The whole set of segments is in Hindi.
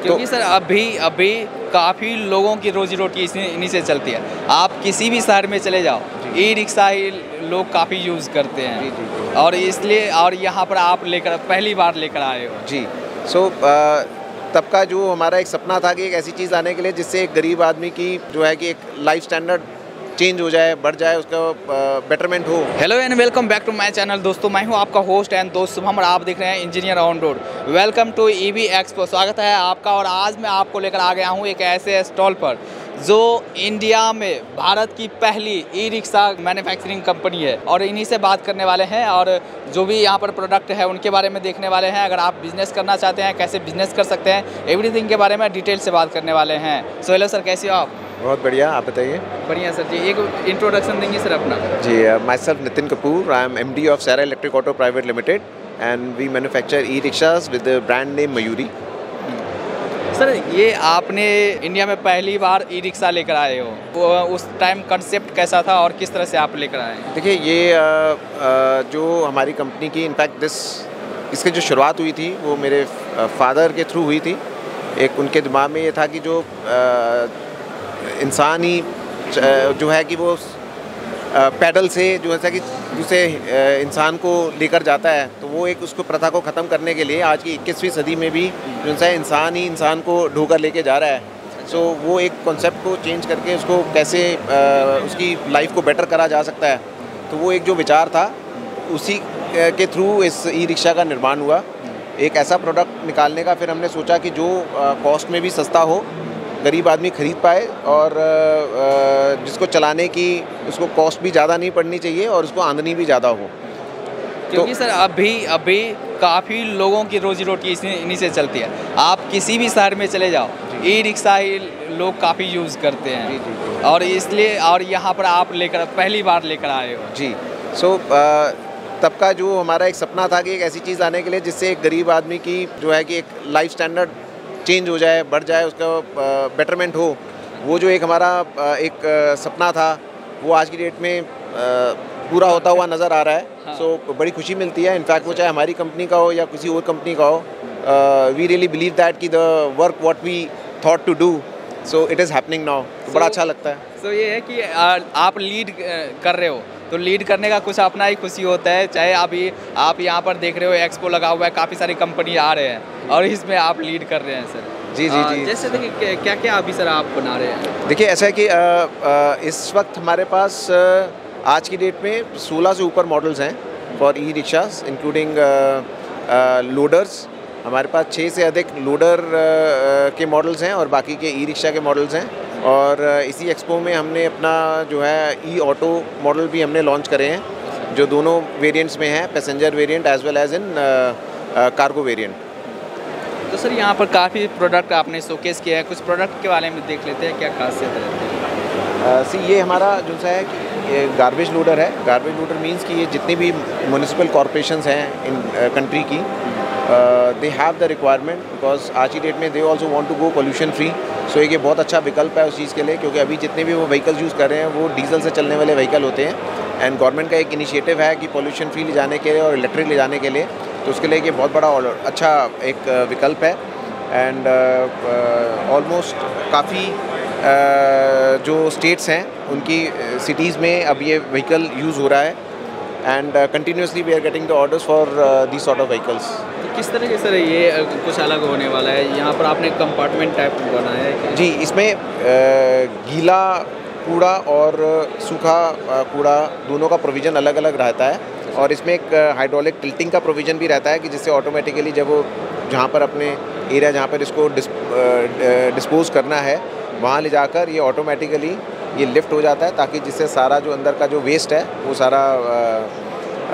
क्योंकि सर अभी काफ़ी लोगों की रोजी रोटी इन्हीं से चलती है। आप किसी भी शहर में चले जाओ, ई रिक्शा ही लोग काफ़ी यूज़ करते हैं। जी। और इसलिए और यहाँ पर आप पहली बार लेकर आए हो। जी। तब का जो हमारा एक सपना था कि एक ऐसी चीज़ आने के लिए जिससे एक गरीब आदमी की जो है कि एक लाइफ स्टैंडर्ड चेंज हो जाए, बढ़ जाए, उसका बेटरमेंट हो। Hello and welcome back to my channel. दोस्तों, मैं हूं आपका होस्ट एंड दोस्त शुभम और आप देख रहे हैं engineer on road. Welcome to EV expo. स्वागत है आपका। और आज मैं आपको लेकर आ गया हूं एक ऐसे स्टॉल पर जो इंडिया में भारत की पहली ई रिक्शा मैन्युफैक्चरिंग कंपनी है, और इन्हीं से बात करने वाले हैं और जो भी यहाँ पर प्रोडक्ट है उनके बारे में देखने वाले हैं। अगर आप बिजनेस करना चाहते हैं, कैसे बिजनेस कर सकते हैं, एवरीथिंग के बारे में डिटेल से बात करने वाले हैं। सो हेलो सर, कैसे हो आप? बहुत बढ़िया, आप बताइए। बढ़िया सर जी। एक इंट्रोडक्शन देंगे सर अपना? जी, myself Nitin Kapoor, I am MD of Saera electric auto private limited and we manufacture E rickshaws with the brand name Mayuri. Sir, ये आपने इंडिया में पहली बार ई रिक्शा लेकर आए हो, उस टाइम कंसेप्ट कैसा था और किस तरह से आप लेकर आए? देखिए, ये जो हमारी कंपनी की इनफैक्ट इसकी जो शुरुआत हुई थी वो मेरे फादर के थ्रू हुई थी। एक उनके दिमाग में ये था कि जो इंसान ही जो है कि वो पैडल से जो है कि दूसरे इंसान को लेकर जाता है, तो वो एक उसको प्रथा को ख़त्म करने के लिए आज की 21वीं सदी में भी जो है इंसान ही इंसान को ढोकर लेके जा रहा है। सो वो एक कॉन्सेप्ट को चेंज करके उसको कैसे उसकी लाइफ को बेटर करा जा सकता है, तो वो एक जो विचार था उसी के थ्रू इस ई रिक्शा का निर्माण हुआ। एक ऐसा प्रोडक्ट निकालने का फिर हमने सोचा कि जो कॉस्ट में भी सस्ता हो, गरीब आदमी खरीद पाए और जिसको चलाने की उसको कॉस्ट भी ज़्यादा नहीं पड़नी चाहिए और उसको आमदनी भी ज़्यादा हो। क्योंकि सर अभी काफ़ी लोगों की रोजी रोटी इन्हीं से चलती है। आप किसी भी शहर में चले जाओ, ई रिक्शा ही लोग काफ़ी यूज़ करते हैं। जी। और इसलिए और यहाँ पर आप पहली बार लेकर आए हो। जी। तब का जो हमारा एक सपना था कि एक ऐसी चीज़ आने के लिए जिससे एक गरीब आदमी की जो है कि एक लाइफ स्टैंडर्ड चेंज हो जाए, बढ़ जाए, उसका बेटरमेंट हो। वो जो एक हमारा एक सपना था वो आज की डेट में पूरा होता हुआ नज़र आ रहा है। हाँ। सो बड़ी खुशी मिलती है। इनफैक्ट वो चाहे हमारी कंपनी का हो या किसी और कंपनी का हो, वी रियली बिलीव दैट कि the work what we thought to do, so it is happening now. तो बड़ा अच्छा लगता है। सो ये है कि आप लीड कर रहे हो, तो लीड करने का कुछ अपना ही खुशी होता है। चाहे अभी आप यहाँ पर देख रहे हो, एक्सपो लगा हुआ है, काफ़ी सारी कंपनी आ रहे हैं और इसमें आप लीड कर रहे हैं सर। जी। जैसे देखिए क्या क्या अभी सर आप बना रहे हैं? देखिए, ऐसा है कि इस वक्त हमारे पास आज की डेट में 16 से ऊपर मॉडल्स हैं for E rickshaws, including loaders. हमारे पास 6 से अधिक लोडर के मॉडल्स हैं और बाकी के ई रिक्शा के मॉडल्स हैं। और इसी एक्सपो में हमने अपना जो है ई ऑटो मॉडल भी हमने लॉन्च करे हैं, जो दोनों वेरिएंट्स में हैं, passenger variant as well as in cargo variant. तो सर यहाँ पर काफ़ी प्रोडक्ट आपने शोकेस किया है, कुछ प्रोडक्ट के बारे में देख लेते हैं, क्या खासियत रहती है? ये हमारा जो सा है कि ये गार्बेज लोडर है। गार्बेज लोडर मीन्स कि ये जितनी भी म्यूनिसिपल कॉरपोरेशंस हैं इन कंट्री की, they have the requirement, because आज की डेट में they also want to go pollution free. So ये बहुत अच्छा विकल्प है उस चीज़ के लिए, क्योंकि अभी जितने भी वो व्हीकल्स यूज़ कर रहे हैं वो डीजल से चलने वाले व्हीकल होते हैं। एंड गवर्नमेंट का एक इनिशिएटिव है कि पोल्यूशन फ्री ले जाने के लिए और इलेक्ट्रिक ले जाने के लिए, तो उसके लिए ये बहुत बड़ा और अच्छा एक विकल्प है। एंड ऑलमोस्ट काफ़ी जो स्टेट्स हैं उनकी सिटीज़ में अब ये व्हीकल यूज़ हो रहा है। And continuously we are getting the orders for this sort of vehicles. किस तरह के सर ये कुछ अलग होने वाला है? यहाँ पर आपने कंपार्टमेंट टाइप बनाया है? जी, इसमें गीला कूड़ा और सूखा कूड़ा दोनों का प्रोविज़न अलग अलग रहता है, और इसमें एक हाइड्रोलिक टिल्टिंग का प्रोविज़न भी रहता है कि जिससे ऑटोमेटिकली जब वो जहाँ पर अपने एरिया जहाँ पर इसको डिस्पोज करना है वहाँ ले जाकर ये ऑटोमेटिकली ये लिफ्ट हो जाता है, ताकि जिससे सारा जो अंदर का जो वेस्ट है वो सारा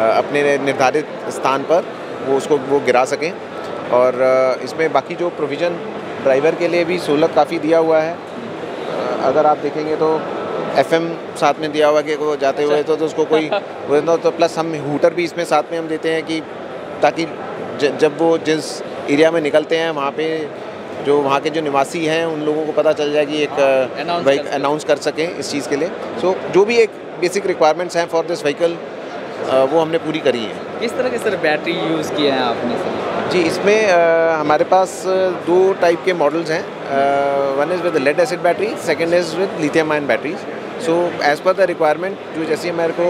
अपने निर्धारित स्थान पर वो गिरा सकें। और इसमें बाकी जो प्रोविज़न ड्राइवर के लिए भी सहूलत काफ़ी दिया हुआ है। अगर आप देखेंगे तो FM साथ में दिया हुआ कि वो जाते हुए तो उसको कोई तो प्लस हम हूटर भी इसमें साथ में हम देते हैं कि ताकि जब वो जिस एरिया में निकलते हैं वहाँ पे जो वहाँ के जो निवासी हैं उन लोगों को पता चल जाए कि एक अनाउंस कर सकें इस चीज़ के लिए। सो जो भी एक बेसिक रिक्वायरमेंट्स हैं फॉर दिस व्हीकल वो हमने पूरी करी है। किस तरह के सर बैटरी यूज़ किए हैं आपने सर? जी, इसमें हमारे पास दो टाइप के मॉडल्स हैं। One is with lead acid battery, second is with lithium ion batteries. So as per the requirement, जो जैसी मेरे को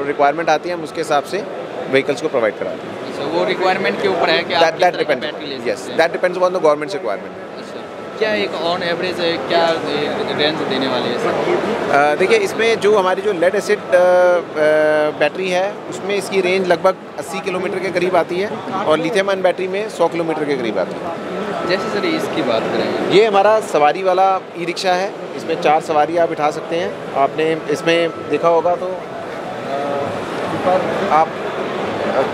रिक्वायरमेंट आती है हम उसके हिसाब से व्हीकल्स को प्रोवाइड कराते हैं। अच्छा, वो रिक्वायरमेंट के ऊपर है कि आप किस तरह की बैटरी ले सकते हैं। Yes, that depends upon the governments requirement. क्या एक ऑन एवरेज क्या रेंज देने वाली है सर? देखिए, इसमें जो हमारी जो लेड एसिड बैटरी है उसमें इसकी रेंज लगभग 80 किलोमीटर के करीब आती है और लिथियम आयन बैटरी में 100 किलोमीटर के करीब आती है। जैसे सर इसकी बात करें, ये हमारा सवारी वाला ई रिक्शा है। इसमें 4 सवारी आप बिठा सकते हैं। आपने इसमें देखा होगा तो ऊपर आप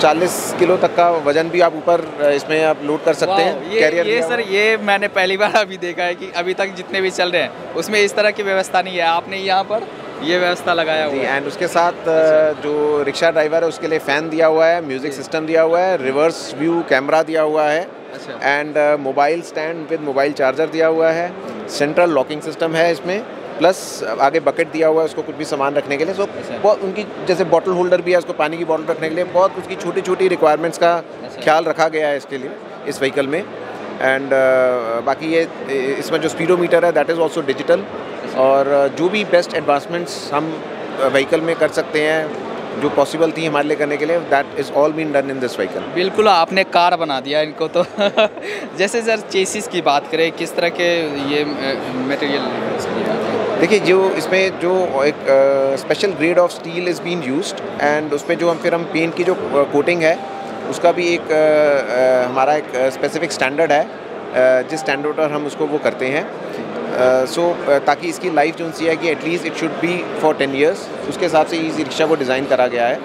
40 किलो तक का वजन भी आप ऊपर इसमें आप लोड कर सकते हैं। कैरियर ये सर, ये मैंने पहली बार अभी देखा है कि अभी तक जितने भी चल रहे हैं उसमें इस तरह की व्यवस्था नहीं है। आपने यहाँ पर ये व्यवस्था लगाया हुआ है। एंड उसके साथ जो रिक्शा ड्राइवर है उसके लिए फ़ैन दिया हुआ है, म्यूज़िक सिस्टम दिया हुआ है, रिवर्स व्यू कैमरा दिया हुआ है and mobile stand with mobile charger दिया हुआ है। सेंट्रल लॉकिंग सिस्टम है इसमें, प्लस आगे बकेट दिया हुआ है उसको कुछ भी सामान रखने के लिए। सो बहुत उनकी जैसे बॉटल होल्डर भी है, उसको पानी की बॉटल रखने के लिए बहुत उसकी छोटी छोटी रिक्वायरमेंट्स का ख्याल रखा गया है इसके लिए, इस व्हीकल में। एंड बाकी ये इसमें जो स्पीडोमीटर है दैट इज़ ऑल्सो डिजिटल। और जो भी बेस्ट एडवांसमेंट्स हम व्हीकल में कर सकते हैं जो पॉसिबल थी हमारे लिए करने के लिए, that is all been done in this vehicle. बिल्कुल, आपने कार बना दिया इनको तो। जैसे सर चेसिस की बात करें, किस तरह के ये मटेरियल यूज़ किया? देखिए, जो इसमें जो एक special grade of steel is been used and उसमें जो हम पेंट की जो कोटिंग है उसका भी एक हमारा एक स्पेसिफिक स्टैंडर्ड है, जिस स्टैंडर्ड पर हम उसको वो करते हैं। ताकि इसकी लाइफ जो सी है कि at least it should be for 10 years, उसके हिसाब से इस रिक्शा को डिज़ाइन करा गया है।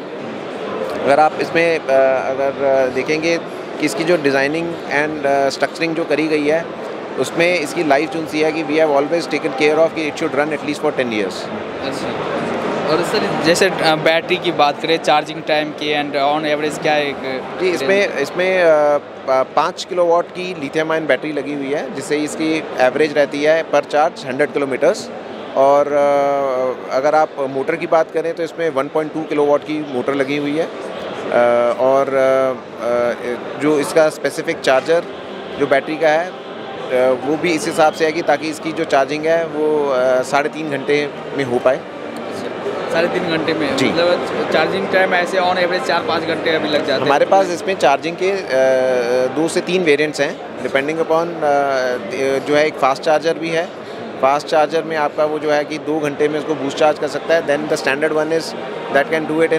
अगर आप इसमें अगर देखेंगे कि इसकी जो डिज़ाइनिंग एंड स्ट्रक्चरिंग जो करी गई है उसमें इसकी लाइफ जो सी है कि we have always taken care of कि it should run at least for 10 years. अच्छा, और सर जैसे बैटरी की बात करें, चार्जिंग टाइम की एंड ऑन एवरेज क्या है? जी, इसमें 5 किलोवाट की लिथियम आयन बैटरी लगी हुई है, जिससे इसकी एवरेज रहती है पर चार्ज 100 किलोमीटर्स। और अगर आप मोटर की बात करें तो इसमें 1.2 किलोवाट की मोटर लगी हुई है। और जो इसका स्पेसिफिक चार्जर जो बैटरी का है वो भी इस हिसाब से है कि ताकि इसकी जो चार्जिंग है वो 3.5 घंटे में हो पाए। 3.5 घंटे में? जी, मतलब चार्जिंग टाइम ऐसे ऑन एवरेज 4-5 घंटे अभी लग जाते हैं। हमारे पास इसमें चार्जिंग के 2 से 3 वेरिएंट्स हैं डिपेंडिंग अपॉन जो है। एक फास्ट चार्जर भी है। फास्ट चार्जर में आपका वो जो है कि 2 घंटे में उसको बूस्ट चार्ज कर सकता है। Then the standard one is that can do it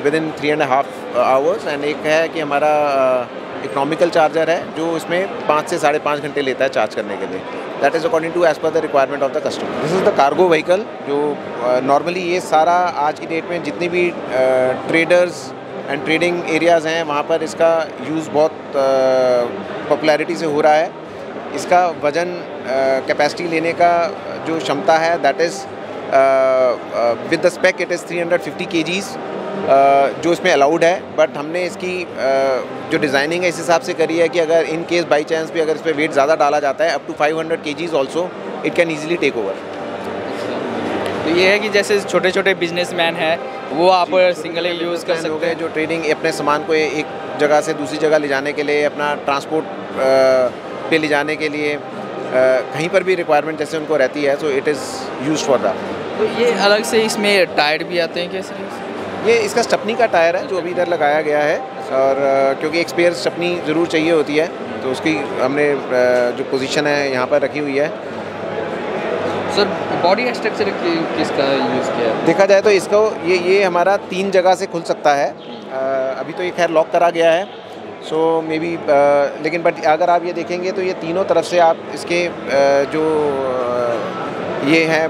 with in 3.5 hours. And एक है कि हमारा इकोनॉमिकल चार्जर है जो इसमें 5 से 5.5 घंटे लेता है चार्ज करने के लिए। That is according to as per the requirement of the customer. This is the cargo vehicle. जो नॉर्मली ये सारा आज की डेट में जितनी भी ट्रेडर्स एंड ट्रेडिंग एरियाज़ हैं वहाँ पर इसका यूज़ बहुत पॉपुलैरिटी से हो रहा है। इसका वज़न कैपेसिटी लेने का जो क्षमता है that is with the spec it is 350 kgs जो इसमें अलाउड है। बट हमने इसकी जो डिज़ाइनिंग है इस हिसाब से करी है कि अगर इन केस बाई चांस भी अगर इस पर वेट ज़्यादा डाला जाता है up to 500 kgs also it can easily take over. तो ये है कि जैसे छोटे छोटे बिजनेसमैन हैं वो आप सिंगल यूज़ कर सकते हैं, जो ट्रेडिंग अपने सामान को एक जगह से दूसरी जगह ले जाने के लिए, अपना ट्रांसपोर्ट पे ले जाने के लिए कहीं पर भी रिक्वायरमेंट जैसे उनको रहती है, सो it is used for that. तो ये अलग से इसमें टायर भी आते हैं कैसे? ये इसका स्टपनी का टायर है जो अभी इधर लगाया गया है। और क्योंकि एक स्पेयर स्टपनी ज़रूर चाहिए होती है तो उसकी हमने जो पोजीशन है यहाँ पर रखी हुई है। सर बॉडी स्ट्रक्चर किसका यूज़ किया है? देखा जाए तो इसको ये हमारा 3 जगह से खुल सकता है। अभी तो ये खैर लॉक करा गया है, सो मे बी लेकिन बट अगर आप ये देखेंगे तो ये तीनों तरफ से आप इसके जो ये है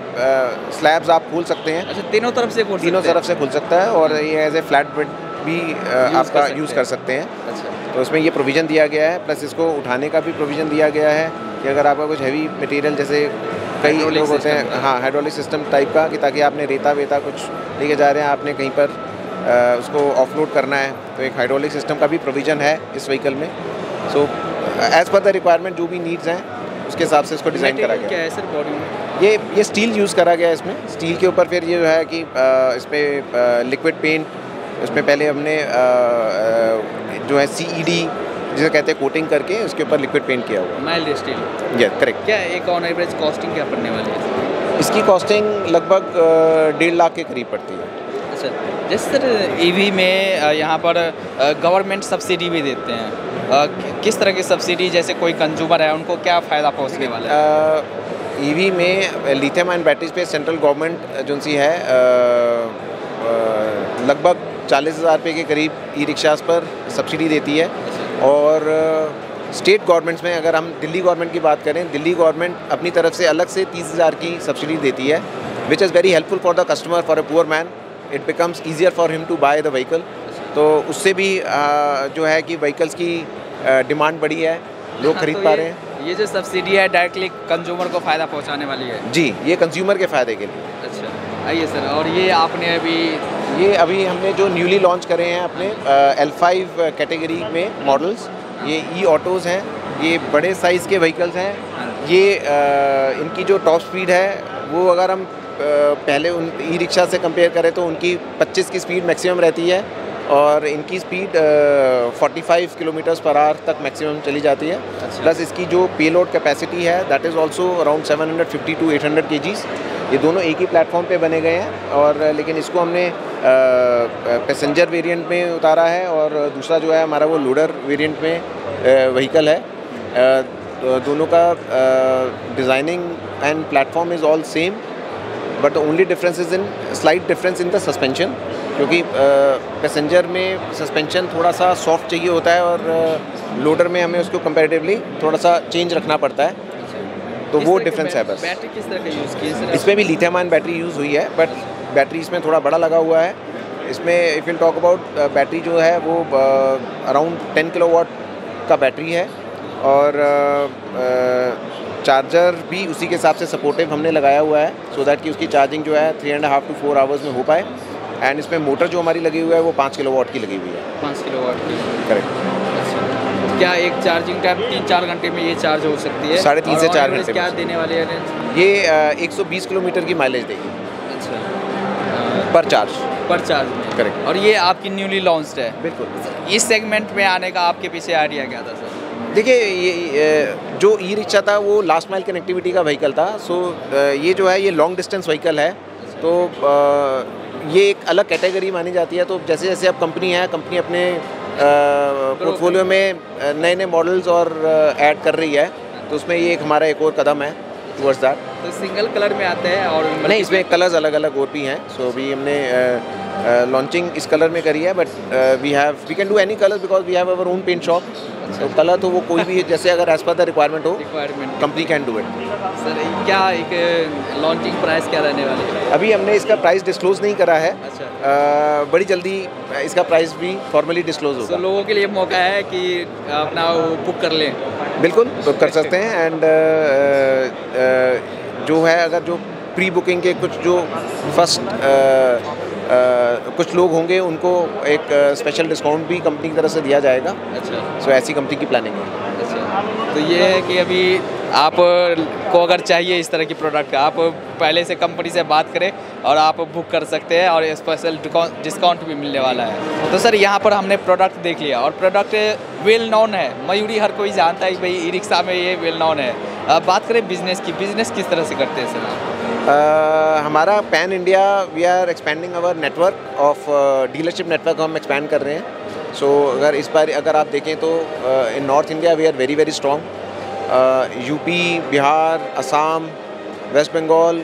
स्लैब्स आप खोल सकते हैं। अच्छा, तीनों तरफ से खुल सकता है और ये एज ए फ्लैट बेड भी आपका यूज़ कर सकते हैं। अच्छा, तो उसमें ये प्रोविज़न दिया गया है, प्लस इसको उठाने का भी प्रोविज़न दिया गया है कि अगर आपका कुछ हैवी मटेरियल जैसे कई लोग होते हैं, हाँ, हाइड्रोलिक सिस्टम टाइप का, कि ताकि आपने रेता वेता कुछ लेके जा रहे हैं, आपने कहीं पर उसको ऑफलोड करना है तो एक हाइड्रोलिक सिस्टम का भी प्रोविज़न है इस व्हीकल में। सो एज़ पर द रिक्वायरमेंट जो भी नीड्स हैं उसके हिसाब से इसको डिज़ाइन करा गया। क्या है सर बॉडी में? ये स्टील यूज़ करा गया है इसमें। स्टील के ऊपर फिर ये जो है कि इसमें लिक्विड पेंट, उसमें पहले हमने जो है CED जिसे कहते हैं कोटिंग करके उसके ऊपर लिक्विड पेंट किया हुआ। Mild steel. Yes correct. क्या एक ऑन एवरेज कॉस्टिंग क्या पड़ने वाली है? इसकी कॉस्टिंग लगभग 1.5 लाख के करीब पड़ती है। अच्छा, जैसे सर ईवी में यहाँ पर गवर्नमेंट सब्सिडी भी देते हैं, किस तरह की सब्सिडी, जैसे कोई कंज्यूमर है उनको क्या फ़ायदा पहुँचने वाला है? ईवी में लिथियम आयन बैटरीज पे सेंट्रल गवर्नमेंट जो सी है लगभग 40,000 रुपये के करीब ई रिक्शास पर सब्सिडी देती है। और स्टेट गवर्नमेंट्स में अगर हम दिल्ली गवर्नमेंट की बात करें, दिल्ली गवर्नमेंट अपनी तरफ से अलग से 30,000 की सब्सिडी देती है, which is very helpful for the customer, for a poor man it becomes easier for him to buy the vehicle. तो उससे भी जो है कि व्हीकल्स की डिमांड बढ़ी है, लोग खरीद पा रहे हैं। ये जो सब्सिडी है डायरेक्टली कंज्यूमर को फ़ायदा पहुंचाने वाली है? जी, ये कंज्यूमर के फ़ायदे के लिए। अच्छा, आइए सर, और ये आपने अभी हमने जो न्यूली लॉन्च करे हैं अपने L5 कैटेगरी में मॉडल्स, ये ई ऑटोज़ हैं, ये बड़े साइज़ के व्हीकल्स हैं। ये इनकी जो टॉप स्पीड है वो अगर हम पहले उन ई रिक्शा से कंपेयर करें तो उनकी 25 की स्पीड मैक्सिमम रहती है और इनकी स्पीड 45 किलोमीटर्स पर आवर तक मैक्सिमम चली जाती है। प्लस इसकी जो पेलोड कैपेसिटी है that is also around 750 to 800 kgs। ये दोनों एक ही प्लेटफॉर्म पे बने गए हैं और लेकिन इसको हमने पैसेंजर वेरिएंट में उतारा है और दूसरा जो है हमारा वो लोडर वेरिएंट में व्हीकल है। दोनों का designing and platform is all same, but the only difference is in slight difference in the suspension, क्योंकि पैसेंजर में सस्पेंशन थोड़ा सा सॉफ्ट चाहिए होता है और लोडर में हमें उसको कंपैरेटिवली थोड़ा सा चेंज रखना पड़ता है, तो वो डिफरेंस है बस। बैटरी किस तरह का यूज़ की है? इसमें भी लिथियम आयन बैटरी यूज़ हुई है, बट बैटरी इसमें थोड़ा बड़ा लगा हुआ है। इसमें if will talk about battery जो है वो अराउंड 10 किलोवाट का बैटरी है और चार्जर भी उसी के हिसाब से सपोर्टिव हमने लगाया हुआ है सो दैट कि उसकी चार्जिंग जो है 3.5 to 4 आवर्स में हो पाए। एंड इसमें मोटर जो हमारी लगी हुई है वो 5 किलोवाट की लगी हुई है। 5 किलोवाट की, करेक्ट। क्या एक चार्जिंग टाइम 3-4 घंटे में ये चार्ज हो सकती है? 3.5 से 4 घंटे। क्या देने वाले हैं रेंज? ये 120 किलोमीटर की माइलेज देगी। अच्छा, पर चार्ज में। करेक्ट। और ये आपकी न्यूली लॉन्च्ड है? बिल्कुल। इस सेगमेंट में आने का आपके पीछे आइडिया क्या था सर? देखिए, ये जो ई रिक्शा था वो लास्ट माइल कनेक्टिविटी का व्हीकल था। सो ये जो है ये लॉन्ग डिस्टेंस व्हीकल है, तो ये एक अलग कैटेगरी मानी जाती है। तो जैसे जैसे अब कंपनी अपने पोर्टफोलियो में नए नए मॉडल्स और ऐड कर रही है, तो उसमें ये एक हमारा एक और कदम है टुवर्ड्स दैट। तो सिंगल कलर में आते हैं और नहीं, इसमें कलर्स अलग अलग और भी हैं। सो अभी हमने लॉन्चिंग इस कलर में करी है, but we can do any colour because we have our own paint shop. तो कलर तो वो कोई भी जैसे अगर एज पर द रिक्वायरमेंट हो company can do it. Sir क्या एक लॉन्चिंग प्राइस क्या रहने वाली है? अभी हमने इसका प्राइस डिस्क्लोज नहीं करा है। अच्छा। बड़ी जल्दी इसका प्राइस भी फॉर्मली डिस्क्लोज होगा। तो लोगों के लिए मौका है कि अपना बुक कर लें। बिल्कुल बुक कर सकते हैं। एंड जो है अगर जो प्री बुकिंग के कुछ जो फर्स्ट कुछ लोग होंगे उनको एक स्पेशल डिस्काउंट भी कंपनी की तरफ से दिया जाएगा। अच्छा। सो ऐसी कंपनी की प्लानिंग है। अच्छा, तो ये है कि अभी आप को अगर चाहिए इस तरह की प्रोडक्ट, आप पहले से कंपनी से बात करें और आप बुक कर सकते हैं और स्पेशल डिस्काउंट भी मिलने वाला है। तो सर यहाँ पर हमने प्रोडक्ट देख लिया और प्रोडक्ट वेल नोन है, मयूरी हर कोई जानता है कि भाई ई रिक्शा में ये वेल नोन है। बात करें बिजनेस की, बिजनेस किस तरह से करते हैं सर? हमारा pan India we are expanding our network of dealership network हम एक्सपैंड कर रहे हैं। सो अगर इस बार अगर आप देखें तो in north India we are very very strong. UP, Bihar, Assam, West Bengal,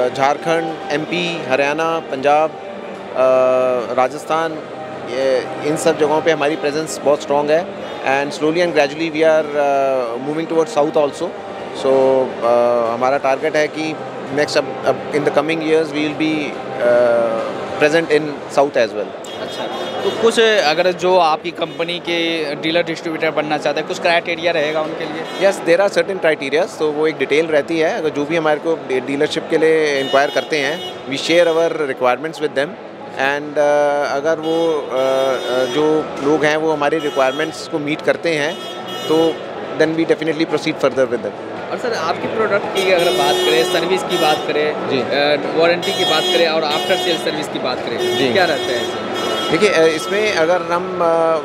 Jharkhand, MP, Haryana, Punjab, Rajasthan, इन सब जगहों पे हमारी प्रेजेंस बहुत स्ट्रॉन्ग है। And slowly and gradually we are moving towards south also. So हमारा टारगेट है कि next in the coming years we will be present in south as well. अच्छा, तो कुछ अगर जो आपकी कंपनी के डीलर डिस्ट्रीब्यूटर बनना चाहते हैं, कुछ क्राइटेरिया रहेगा उनके लिए? Yes, there are certain criterias. तो वो एक डिटेल रहती है। अगर जो भी हमारे को डीलरशिप के लिए इंक्वायर करते हैं, we share our requirements with them. And अगर वो जो लोग हैं वो हमारी रिक्वायरमेंट्स को मीट करते हैं तो then we definitely proceed further with them. और सर आपकी प्रोडक्ट की अगर बात करें, सर्विस की बात करें, वारंटी की बात करें और आफ्टर सेल सर्विस की बात करें, क्या रहता है? देखिए इसमें अगर हम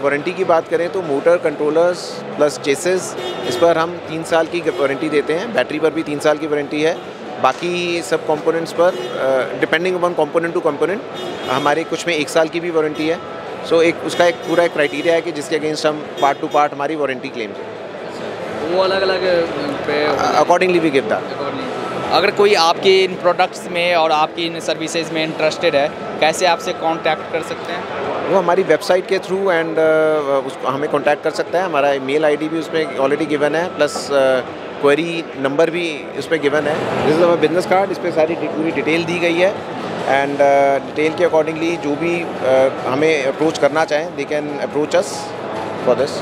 वारंटी की बात करें तो मोटर, कंट्रोलर्स प्लस चेसिस, इस पर हम 3 साल की वारंटी देते हैं। बैटरी पर भी 3 साल की वारंटी है। बाकी सब कंपोनेंट्स पर depending upon component to component हमारे कुछ में 1 साल की भी वारंटी है। सो उसका एक पूरा क्राइटेरिया है कि जिसके अगेंस्ट हम पार्ट टू पार्ट हमारी वारंटी क्लेम करें। वो अलग अलग पे अकॉर्डिंगली वी गिव दैट। अगर कोई आपके इन प्रोडक्ट्स में और आपकी इन सर्विसेज में इंटरेस्टेड है, कैसे आपसे कांटेक्ट कर सकते हैं? वो हमारी वेबसाइट के थ्रू एंड उसको हमें कांटेक्ट कर सकता है। हमारा मेल आईडी भी उसमें ऑलरेडी गिवन है, प्लस क्वेरी नंबर भी उस पर गिवन है। This is our business card, इस पर सारी पूरी डिटेल दी गई है एंड डिटेल के अकॉर्डिंगली जो भी हमें अप्रोच करना चाहें they can approach us for this.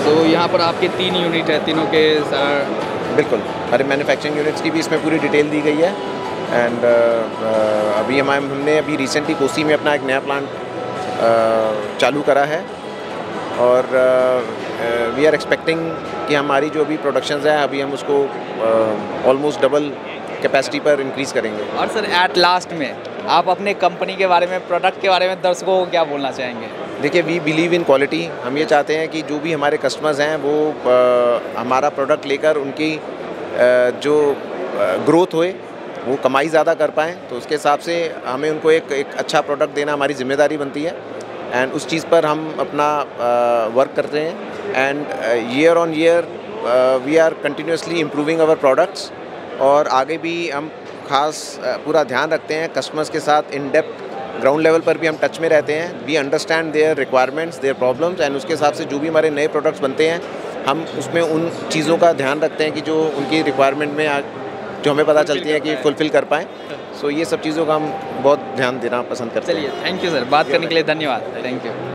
तो यहाँ पर आपके 3 यूनिट है, तीनों के बिल्कुल हमारे मैन्युफैक्चरिंग यूनिट्स की भी इसमें पूरी डिटेल दी गई है एंड अभी हमने अभी रिसेंटली कोसी में अपना एक नया प्लांट चालू करा है और वी आर एक्सपेक्टिंग कि हमारी जो अभी प्रोडक्शंस है अभी हम उसको ऑलमोस्ट डबल कैपेसिटी पर इंक्रीज़ करेंगे। और सर एट लास्ट में आप अपने कंपनी के बारे में, प्रोडक्ट के बारे में दर्शकों को क्या बोलना चाहेंगे? देखिए वी बिलीव इन क्वालिटी। हम ये चाहते हैं कि जो भी हमारे कस्टमर्स हैं वो हमारा प्रोडक्ट लेकर उनकी जो ग्रोथ होए, वो कमाई ज़्यादा कर पाएँ, तो उसके हिसाब से हमें उनको एक अच्छा प्रोडक्ट देना हमारी जिम्मेदारी बनती है एंड उस चीज़ पर हम अपना वर्क करते हैं and year on year we are continuously improving our products और आगे भी हम खास पूरा ध्यान रखते हैं कस्टमर्स के साथ इन डेप्थ ग्राउंड लेवल पर भी हम टच में रहते हैं। We understand their requirements, their problems and उसके हिसाब से जो भी हमारे नए प्रोडक्ट्स बनते हैं हम उसमें उन चीज़ों का ध्यान रखते हैं कि जो उनकी रिक्वायरमेंट में जो हमें पता चलती है कि फुलफ़िल कर पाएँ। सो ये सब चीज़ों का हम बहुत ध्यान देना पसंद करते हैं। चलिए, थैंक यू सर, बात करने के लिए धन्यवाद। Thank you.